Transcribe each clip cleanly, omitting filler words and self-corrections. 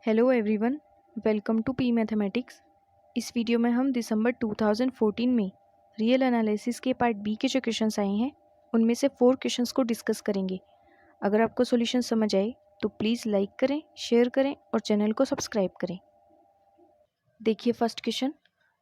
Hello everyone, welcome to P mathematics. इस वीडियो में हम दिसंबर 2014 में रियल एनालिसिस के पार्ट बी के जो क्वेश्चंस आए हैं उनमें से 4 क्वेश्चंस को डिस्कस करेंगे। अगर आपको सॉल्यूशन समझ आए तो प्लीज़ लाइक करें, शेयर करें और चैनल को सब्सक्राइब करें। देखिए first question,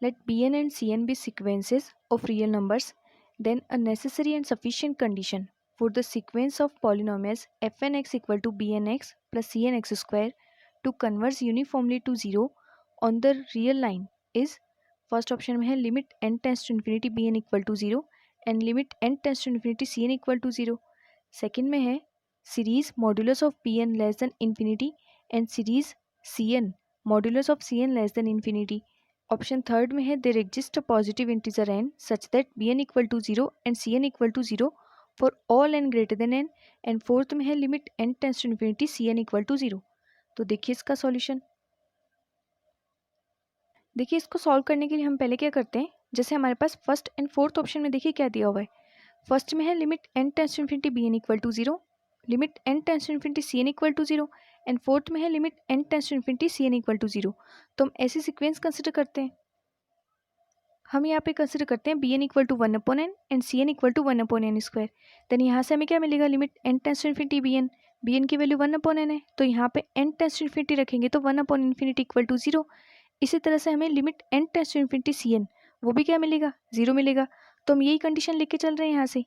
let b n and c n be sequences of real numbers, then a necessary and sufficient condition for the sequence of polynomials f n x equal to b n x plus c n x square to converge uniformly to zero on the real line is, first option में है limit n tends to infinity bn equal to zero and limit n tends to infinity cn equal to zero. Second में है series modulus of pn less than infinity and series cn modulus of cn less than infinity. Option third में है there exist a positive integer n such that bn equal to zero and cn equal to zero for all n greater than n। And fourth में है limit n tends to infinity cn equal to zero. तो देखिए इसका solution. देखिए इसको solve करने के लिए हम पहले क्या करते हैं, जैसे हमारे पास फर्स्ट एंड फोर्थ ऑप्शन में देखिए क्या दिया हुआ है। फर्स्ट में है limit n tends to infinity bn equal to zero, limit n tends to infinity cn equal to zero and fourth में है limit n tends to infinity cn equal to zero. तो हम ऐसी सीक्वेंस कंसिडर करते हैं। हम यहाँ पे कंसिडर करते हैं bn equal to 1/n and cn equal to 1/n square. Then यहाँ से हमें क्या मिलेगा, limit n tends to infinity bn की वैल्यू 1/n है तो यहाँ पे n टेंस टू इन्फिनिटी रखेंगे तो 1/∞ इक्वल टू जीरो। इसी तरह से हमें limit n tends to infinity cn वो भी क्या मिलेगा, जीरो मिलेगा। तो हम यही कंडीशन लेके चल रहे हैं यहाँ से,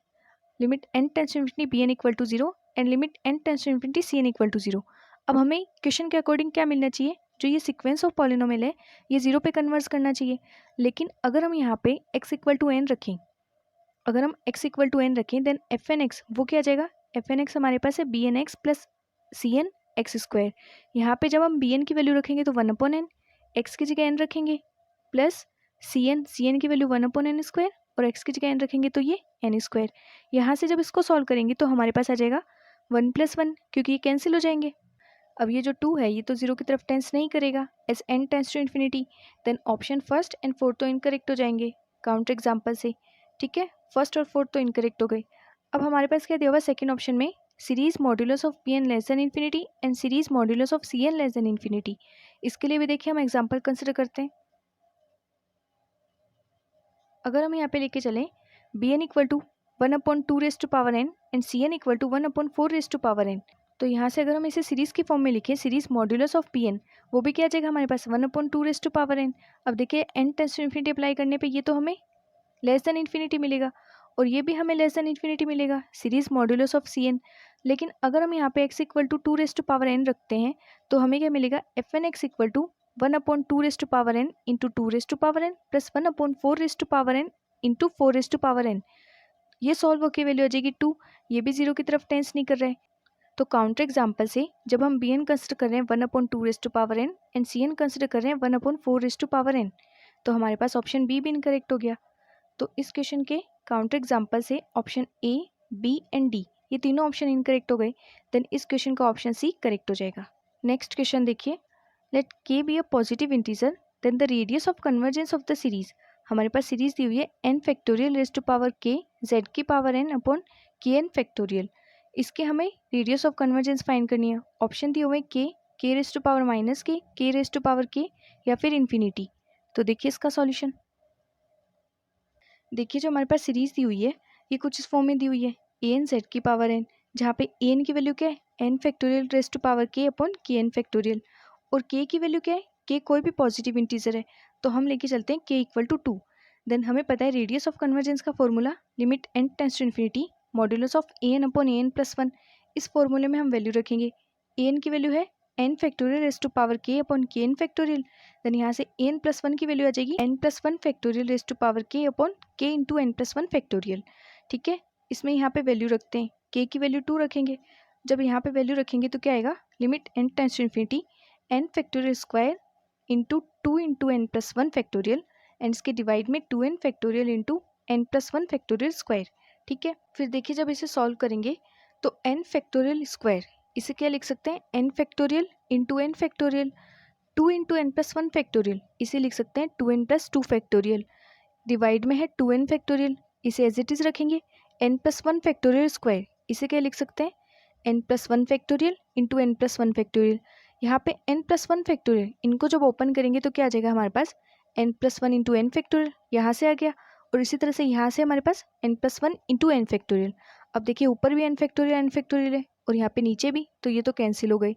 limit n tends to infinity bn equal to zero and limit n tends to infinity cn equal to zero. अब हमें क्वेश्चन के अकॉर्डिंग क्या मिलना चाहिए, जो ये सीक्वेंस ऑफ पॉलिनोमियल है ये जीरो पे कन्वर्स करना चाहिए। लेकिन अगर हम यहाँ पे x इक्वल टू n रखें, अगर हम x इक्वल टू n रखें देन एफ एन एक्स वो क्या आ जाएगा, एफ एन एक्स हमारे पास है b n x plus c n x square. यहाँ पे जब हम बी एन की वैल्यू रखेंगे तो 1/n, एक्स की जगह n रखेंगे प्लस सी एन की वैल्यू 1/n स्क्वायर और x की जगह n रखेंगे तो ये n स्क्वायर। यहाँ से जब इसको सॉल्व करेंगे तो हमारे पास आ जाएगा 1 + 1 क्योंकि ये कैंसिल हो जाएंगे। अब ये जो 2 है ये तो जीरो की तरफ टेंस नहीं करेगा as n tends to infinity. Then option first and fourth तो इनकरेक्ट हो जाएंगे काउंटर एग्जाम्पल से। ठीक है, फर्स्ट और फोर्थ तो इनकरेक्ट हो गए। अब हमारे पास क्या दिया हुआ सेकंड ऑप्शन में, series modulus of p n less than infinity and series modulus of c n less than infinity. इसके लिए भी देखिए हम एग्जाम्पल कंसिडर करते हैं। अगर हम यहाँ पे लेके चलें b n equal to 1/2 and c n equal to 1/4 तो यहाँ से अगर हम इसे सीरीज की फॉर्म में लिखें, series modulus of p n वो भी क्या आ जाएगा हमारे पास 1/2 अब देखिए n tends to infinity apply करने पे ये तो हमें लेस देन इन्फिनिटी मिलेगा और ये भी हमें लेस देन इन्फिनिटी मिलेगा, series modulus of c n. लेकिन अगर हम यहाँ पे x इक्वल टू 2n रखते हैं तो हमें क्या मिलेगा, f n x equal to 1/2n into 2n plus 1/4n into 4n। ये सॉल्व होकर वैल्यू आ जाएगी 2, ये भी जीरो की तरफ टेंस नहीं कर रहे। तो काउंटर एग्जाम्पल से जब हम bn कंसिडर कर रहे हैं 1/2n एंड cn कंसिडर कर रहे हैं 1/4n तो हमारे पास ऑप्शन बी भी इनकरेक्ट हो गया। तो इस क्वेश्चन के काउंटर एग्जाम्पल से option a, b and d ये तीनों ऑप्शन इनकरेक्ट हो गए। देन इस क्वेश्चन का ऑप्शन सी करेक्ट हो जाएगा। नेक्स्ट क्वेश्चन देखिए, let k be a positive integer then the radius of convergence of the series. हमारे पास सीरीज दी हुई है n factorial raise to power k z की power n upon k n factorial. इसके हमें रेडियस ऑफ कन्वर्जेंस फाइंड करनी है। ऑप्शन दिए हुए k raise to power minus k raise to power k या फिर इन्फिनिटी। तो देखिए इसका सॉल्यूशन। देखिए जो हमारे पास सीरीज दी हुई है ये कुछ इस फॉर्म में दी हुई है ए एन जेड की पावर एन, जहाँ पे ए एन की वैल्यू क्या है n factorial raise to power k upon k n factorial और के की वैल्यू क्या है, के कोई भी पॉजिटिव इंटीजर है तो हम लेके चलते हैं के इक्वल टू 2। देन हमें पता है रेडियस ऑफ कन्वर्जेंस का formula limit n tends to infinity modulus of a n upon a n plus 1। इस फॉर्मूले में हम वैल्यू रखेंगे, ए एन की वैल्यू है n factorial raise to power k upon k n factorial. Then यहाँ से एन प्लस 1 की वैल्यू आ जाएगी n plus 1 factorial raise to power k upon k into n plus 1 factorial. ठीक है, इसमें यहाँ पे वैल्यू रखते हैं, के की वैल्यू 2 रखेंगे। जब यहाँ पे वैल्यू रखेंगे तो क्या आएगा, limit n tends to infinity n factorial square into 2 into n plus 1 factorial and इसके डिवाइड में 2n factorial into n plus 1 factorial square. ठीक है, फिर देखिए जब इसे सॉल्व करेंगे तो एन फैक्टोरियल स्क्वायर इसे क्या लिख सकते हैं, n factorial into n factorial 2 into n plus 1 factorial इसे लिख सकते हैं 2n प्लस 2 फैक्टोरियल। डिवाइड में है 2n फैक्टोरियल इसे एज इट इज़ रखेंगे, n प्लस 1 फैक्टोरियल स्क्वायर इसे क्या लिख सकते हैं, n plus 1 factorial into n plus 1 factorial. यहाँ पे n+1 फैक्टोरियल, इनको जब ओपन करेंगे तो क्या आ जाएगा हमारे पास n+1 इंटू एन फैक्टोरियल, यहाँ से आ गया। और इसी तरह से यहाँ से हमारे पास n+1 इंटू एन फैक्टोरियल। अब देखिए ऊपर भी एन फैक्टोरियल है और यहाँ पे नीचे भी, तो ये तो कैंसिल हो गई।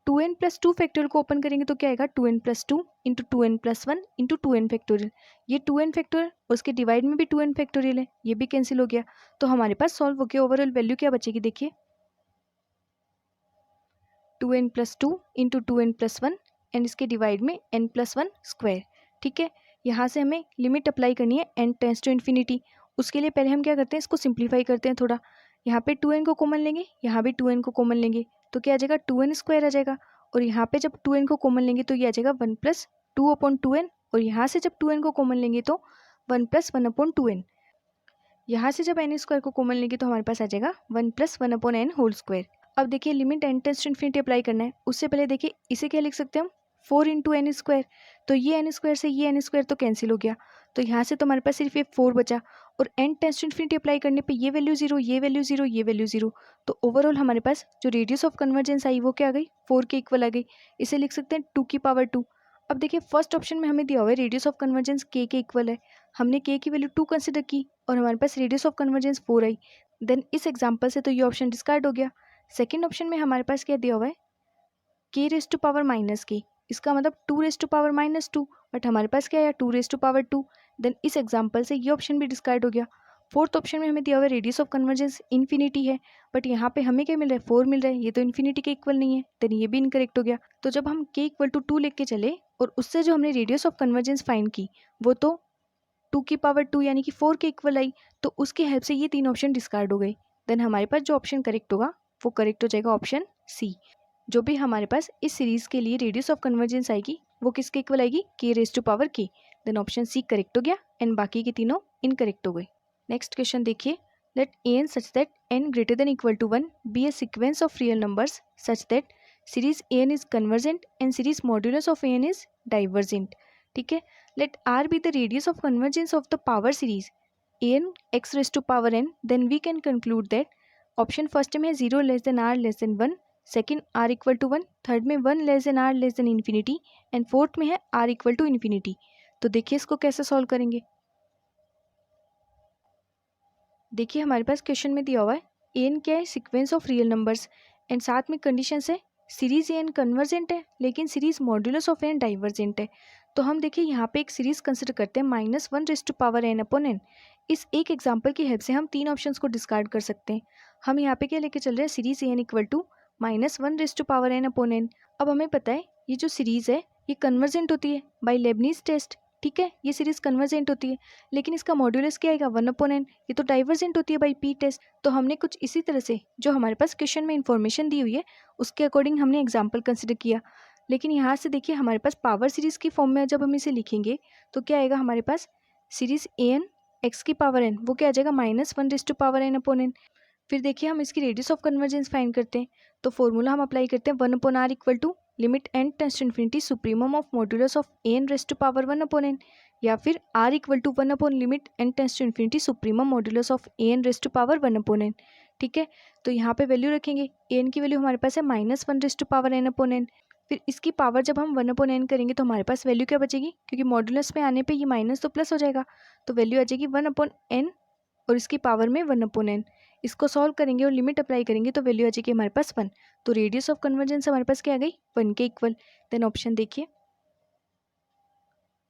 2n+2 फैक्टोरियल को ओपन करेंगे तो क्या आएगा 2n+2 into 2n+1 into 2n factorial. ये 2n फैक्टोरियल और उसके डिवाइड में भी 2n फैक्टोरियल है, ये भी कैंसिल हो गया। तो हमारे पास सॉल्व हो गया, ओवरऑल वैल्यू क्या बचेगी देखिए 2n+2 इंटू 2n+1 एंड इसके डिवाइड में n+1 स्क्वायर। ठीक है, यहाँ से हमें लिमिट अप्लाई करनी है n टेंस टू इन्फिनिटी। उसके लिए पहले हम क्या करते हैं, इसको सिंप्लीफाई करते हैं थोड़ा। यहाँ पे 2n को कॉमन लेंगे, यहाँ भी 2n को कॉमन लेंगे, तो क्या आ जाएगा 2n स्क्वायर आ जाएगा। और यहाँ पे जब 2n को कॉमन लेंगे तो ये आ जाएगा 1+2/2n। और यहाँ से जब 2n को कॉमन लेंगे तो 1+1/2n। यहाँ से जब n स्क्वायर को कॉमन लेंगे तो हमारे पास आ जाएगा 1+1/n होल स्क्वायर। अब देखिए limit n tends to infinity apply करना है। उससे पहले देखिए इसे क्या लिख सकते हैं हम 4 इंटू एन स्क्वायर। तो ये n स्क्वायर से ये n स्क्वायर तो कैंसिल हो गया, तो यहाँ से तो हमारे पास सिर्फ ये 4 बचा। और n tends to infinity apply करने पे ये वैल्यू 0, ये वैल्यू 0, ये वैल्यू 0। तो ओवरऑल हमारे पास जो रेडियस ऑफ कन्वर्जेंस आई वो क्या आ गई 4 के इक्वल आ गई। इसे लिख सकते हैं 2 की पावर 2। अब देखिए फर्स्ट ऑप्शन में हमें दिया हुआ है रेडियस ऑफ कन्वर्जेंस k के इक्वल है, हमने k की वैल्यू 2 कंसिडर की और हमारे पास रेडियस ऑफ कन्वर्जेंस 4 आई। देन इस एग्जांपल से तो ये ऑप्शन डिस्कार्ड हो गया। सेकंड ऑप्शन में हमारे पास क्या दिया हुआ है k⁻⁻k, इसका मतलब 2⁻⁻2, बट हमारे पास क्या है 2⁻2। देन इस एग्जांपल से ये ऑप्शन भी डिस्कार्ड हो गया। फोर्थ ऑप्शन में हमें दिया हुआ है रेडियस ऑफ कन्वर्जेंस इन्फिनिटी है, बट यहाँ पे हमें क्या मिल रहा है 4 मिल रहा है, ये तो इन्फिनिटी के इक्वल नहीं है, देन ये भी इनकरेक्ट हो गया। तो जब हम k=2 लेके चले और उससे जो हमने रेडियस ऑफ कन्वर्जेंस फाइंड की वो तो 2 की पावर 2 यानी कि 4 के इक्वल आई, तो उसकी हेल्प से ये 3 ऑप्शन डिस्कार्ड हो गए। देन हमारे पास जो ऑप्शन करेक्ट होगा वो करेक्ट हो जाएगा ऑप्शन सी। जो भी हमारे पास इस सीरीज के लिए रेडियस ऑफ कन्वर्जेंस आएगी वो किसके इक्वल आएगी k⁻k। Then option C correct हो गया एंड बाकी के तीनों इनकरेक्ट हो गए। नेक्स्ट क्वेश्चन देखिए, late an such that n greater than equal to 1 be a sequence of real numbers such that series an is convergent and series modulus of an is divergent। ठीक है, let r be the radius of convergence of the power series an x raised to power n, then we can conclude that option first में 0 less than r less than 1, second r equal to 1, third में 1 less than r less than infinity and fourth में है r equal to infinity. तो देखिए इसको कैसे solve करेंगे। देखिए हमारे पास क्वेश्चन में दिया हुआ है एन क्या है sequence of real numbers and साथ में कंडीशन है सीरीज एन कन्वर्जेंट है लेकिन series modulus of n divergent है। तो हम देखिए यहाँ पे एक सीरीज कंसिडर करते हैं -1⁻n/n। इस एक एग्जांपल की हेल्प से हम 3 ऑप्शंस को डिस्कार्ड कर सकते हैं। हम यहाँ पे क्या लेके चल रहे हैं series N equal to -1⁻n/n। अब हमें पता है ये जो सीरीज है ये कन्वर्जेंट होती है बाय लेबनीज टेस्ट। ठीक है, ये सीरीज कन्वर्जेंट होती है, लेकिन इसका मॉड्यूलस क्या आएगा 1/n। ये तो डाइवर्जेंट होती है बाय पी टेस्ट। तो हमने कुछ इसी तरह से जो हमारे पास क्वेश्चन में इंफॉर्मेशन दी हुई है उसके अकॉर्डिंग हमने एग्जाम्पल कंसिडर किया। लेकिन यहाँ से देखिए हमारे पास पावर सीरीज की फॉर्म में जब हम इसे लिखेंगे तो क्या आएगा हमारे पास सीरीज an x⁻n वो क्या आ जाएगा -1⁻n/n। फिर देखिए हम इसकी रेडियस ऑफ कन्वर्जेंस फाइंड करते हैं, तो फॉर्मूला हम अप्लाई करते हैं 1/r equal to limit n tends to infinity supremum of modulus of an⁻1/n, या फिर r इक्वल टू 1/लिमिट n tends to infinity supremum modulus of an⁻1/n। ठीक है, तो यहाँ पे वैल्यू रखेंगे, an की वैल्यू हमारे पास है -1/n/n। फिर इसकी पावर जब हम 1/n करेंगे तो हमारे पास वैल्यू क्या बचेगी, क्योंकि मॉड्यूलस में आने पे ये माइनस तो प्लस हो जाएगा, तो वैल्यू आ जाएगी 1/n और इसकी पावर में 1/n। इसको सॉल्व करेंगे और लिमिट अप्लाई करेंगे तो वैल्यू आ जाएगी हमारे पास 1। तो रेडियस ऑफ कन्वर्जेंस हमारे पास क्या आ गई 1 के इक्वल। देन ऑप्शन देखिए,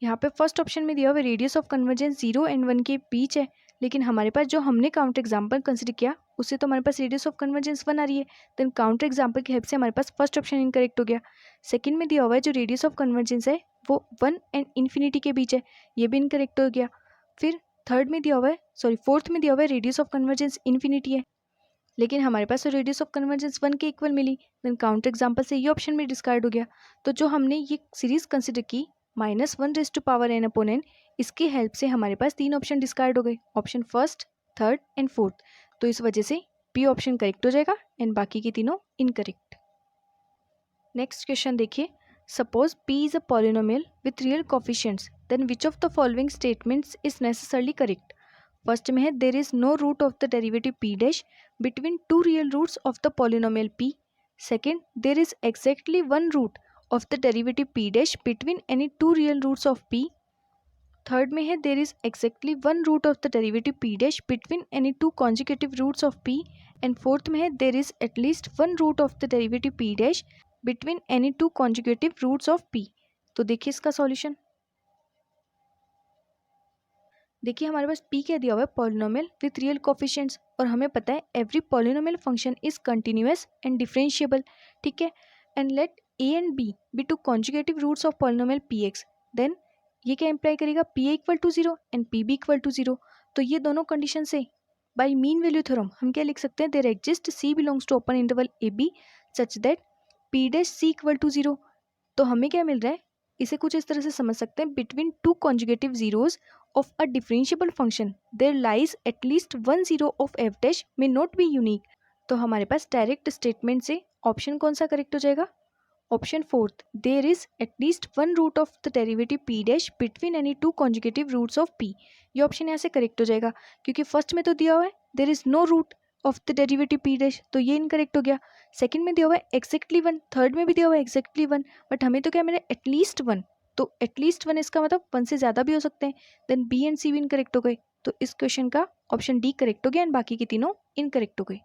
यहाँ पे फर्स्ट ऑप्शन में दिया हुआ रेडियस ऑफ कन्वर्जेंस 0 एंड 1 के बीच है, लेकिन हमारे पास जो हमने काउंटर एग्जाम्पल कंसिडर किया उससे तो हमारे पास रेडियस ऑफ कन्वर्जेंस 1 आ रही है। देन काउंटर एग्जाम्पल की हेल्प से हमारे पास फर्स्ट ऑप्शन इनकरेक्ट हो गया। सेकंड में दिया हुआ है जो रेडियस ऑफ कन्वर्जेंस है वो 1 एंड इन्फिनिटी के बीच है, ये भी इनकरेक्ट हो गया। फिर थर्ड में दिया हुआ है फोर्थ में दिया हुआ है रेडियस ऑफ कन्वर्जेंस इन्फिनिटी है, लेकिन हमारे पास तो रेडियस ऑफ कन्वर्जेंस 1 के इक्वल मिली। देन काउंटर एग्जाम्पल से ये ऑप्शन भी डिस्कार्ड हो गया। तो जो हमने ये सीरीज कंसिडर की -1/n/n, इसकी हेल्प से हमारे पास 3 ऑप्शन डिस्कार्ड हो गए, option first, third and fourth. तो इस वजह से पी ऑप्शन करेक्ट हो जाएगा एंड बाकी के तीनों इनकरेक्ट। नेक्स्ट क्वेश्चन देखिए, suppose p is a polynomial with real coefficients, then which of the following statements is necessarily correct. First में है there is no root of the derivative p dash between 2 real roots of the polynomial p, second, there is exactly one root of the derivative p dash between any two real roots of p. Third में है there is exactly one root of the derivative p dash between any two consecutive roots of p. And fourth में है there is at least one root of the derivative p dash between any two consecutive roots of p. तो देखिए इसका solution. देखिए हमारे पास p क्या दिया हुआ है, पॉलिनोमियल विथ रियल कोफिशिएंट्स, और हमें पता है every polynomial function is continuous and differentiable, ठीक है। And let a and b be two conjugative roots of polynomial px, then ये क्या इंप्लाई करेगा, pa equal to 0 and pb equal to 0। तो ये दोनों कंडीशन से बाय मीन वैल्यू थ्योरम हम क्या लिख सकते हैं, there exist c belongs to open interval ab such that p dash c equal to 0। तो हमें क्या मिल रहा है, इसे कुछ इस तरह से समझ सकते हैं, between two conjugative zeros of a differentiable function there lies at least one zero of f dash may not be unique। तो हमारे पास डायरेक्ट स्टेटमेंट से ऑप्शन कौन सा करेक्ट हो जाएगा, option fourth, there is at least one root of the derivative p dash between any two conjugative roots of p। ये option यहाँ से करेक्ट हो जाएगा क्योंकि फर्स्ट में तो दिया हुआ है there is no root of the derivative p dash, तो ये इनकरेक्ट हो गया। सेकंड में दिया हुआ है एक्जैक्टली वन, थर्ड में भी दिया हुआ है एक्जैक्टली वन, बट हमें तो क्या मिला एटलीस्ट वन, तो एटलीस्ट वन इसका मतलब वन से ज़्यादा भी हो सकते हैं। देन बी एंड सी भी इनकरेक्ट हो गए, तो इस क्वेश्चन का ऑप्शन डी करेक्ट हो गया एंड बाकी के तीनों इनकरेक्ट हो गए।